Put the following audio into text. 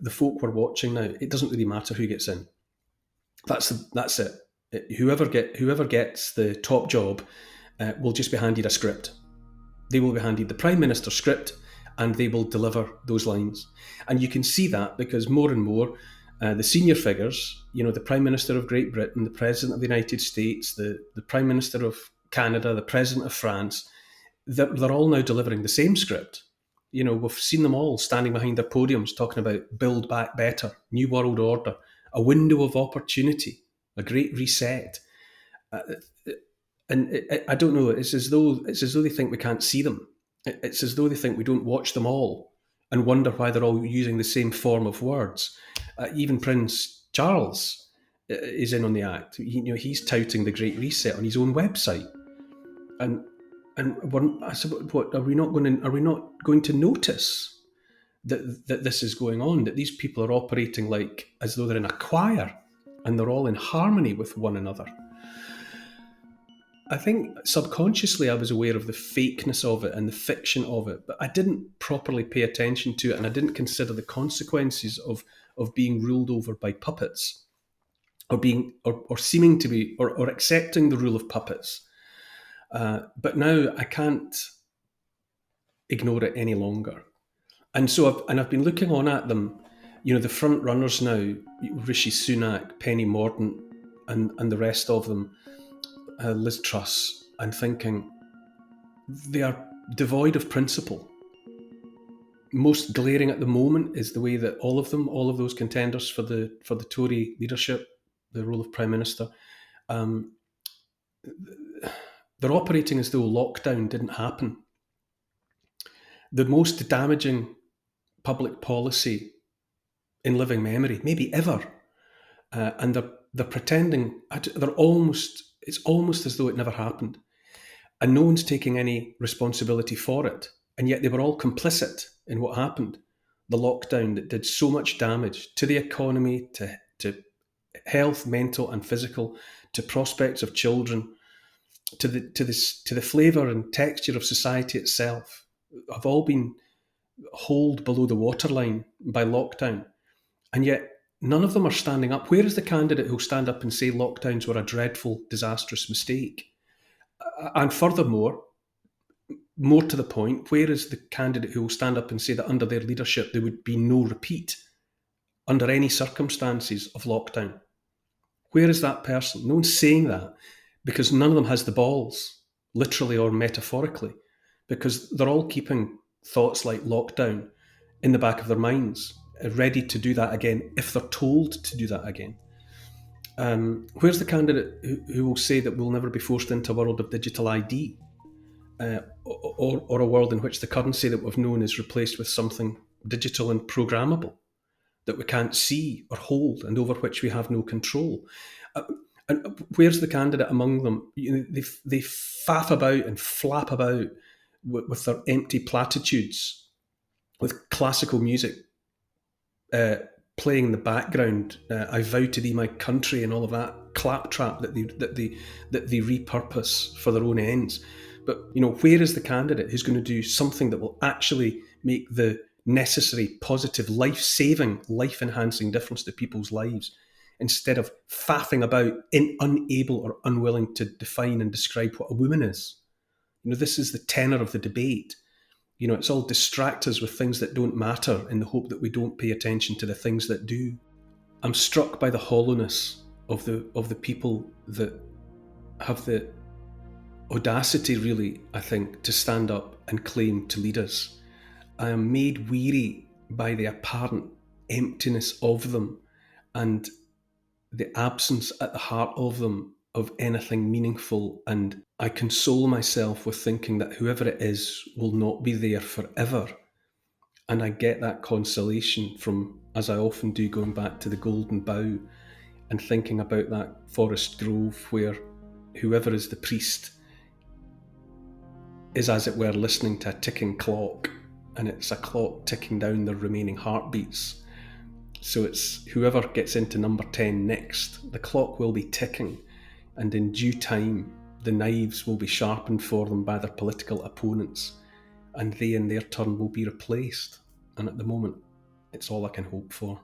the folk we're watching now, it doesn't really matter who gets in. That's it. Whoever gets the top job will just be handed a script. They will be handed the Prime Minister's script, and they will deliver those lines. And you can see that because more and more the senior figures, the Prime Minister of Great Britain, the President of the United States, the Prime Minister of Canada, the President of France, they're all now delivering the same script. We've seen them all standing behind their podiums talking about Build Back Better, New World Order, a window of opportunity, a great reset. I don't know, it's as though they think we can't see them. It's as though they think we don't watch them all and wonder why they're all using the same form of words. Even Prince Charles is in on the act. He's touting the Great Reset on his own website. And I said, what are we not going to notice that this is going on? That these people are operating like as though they're in a choir and they're all in harmony with one another. I think subconsciously I was aware of the fakeness of it and the fiction of it, but I didn't properly pay attention to it, and I didn't consider the consequences of being ruled over by puppets, or seeming to be, or accepting the rule of puppets. But now I can't ignore it any longer. And so I've been looking on at them, the front runners now, Rishi Sunak, Penny Mordaunt, and the rest of them, Liz Truss, and thinking they are devoid of principle. Most glaring at the moment is the way that all of those contenders for the Tory leadership, the role of Prime Minister, they're operating as though lockdown didn't happen. The most damaging public policy in living memory, maybe ever, and they're pretending. It's almost as though it never happened, and no one's taking any responsibility for it. And yet they were all complicit in what happened. The lockdown that did so much damage to the economy, to health, mental and physical, to prospects of children, to the flavour and texture of society itself, have all been hauled below the waterline by lockdown. And yet none of them are standing up. Where is the candidate who'll stand up and say lockdowns were a dreadful, disastrous mistake? And furthermore, more to the point, where is the candidate who will stand up and say that under their leadership there would be no repeat under any circumstances of lockdown? Where is that person? No one's saying that, because none of them has the balls, literally or metaphorically, because they're all keeping thoughts like lockdown in the back of their minds, ready to do that again if they're told to do that again. Where's the candidate who will say that we'll never be forced into a world of digital ID, or a world in which the currency that we've known is replaced with something digital and programmable that we can't see or hold and over which we have no control? And where's the candidate among them? They faff about and flap about with their empty platitudes, with classical music playing in the background, I vow to thee my country, and all of that claptrap that they repurpose for their own ends. But where is the candidate who's going to do something that will actually make the necessary, positive, life-saving, life-enhancing difference to people's lives, instead of faffing about, unable or unwilling to define and describe what a woman is? This is the tenor of the debate. It's all distract us with things that don't matter in the hope that we don't pay attention to the things that do. I'm struck by the hollowness of the people that have the audacity, really, I think, to stand up and claim to lead us. I am made weary by the apparent emptiness of them and the absence at the heart of them of anything meaningful, and I console myself with thinking that whoever it is will not be there forever. And I get that consolation from, as I often do, going back to the Golden Bough and thinking about that forest grove where whoever is the priest is, as it were, listening to a ticking clock, and it's a clock ticking down their remaining heartbeats. So it's whoever gets into number 10 next, the clock will be ticking, and in due time the knives will be sharpened for them by their political opponents, and they in their turn will be replaced. And at the moment, It's all I can hope for.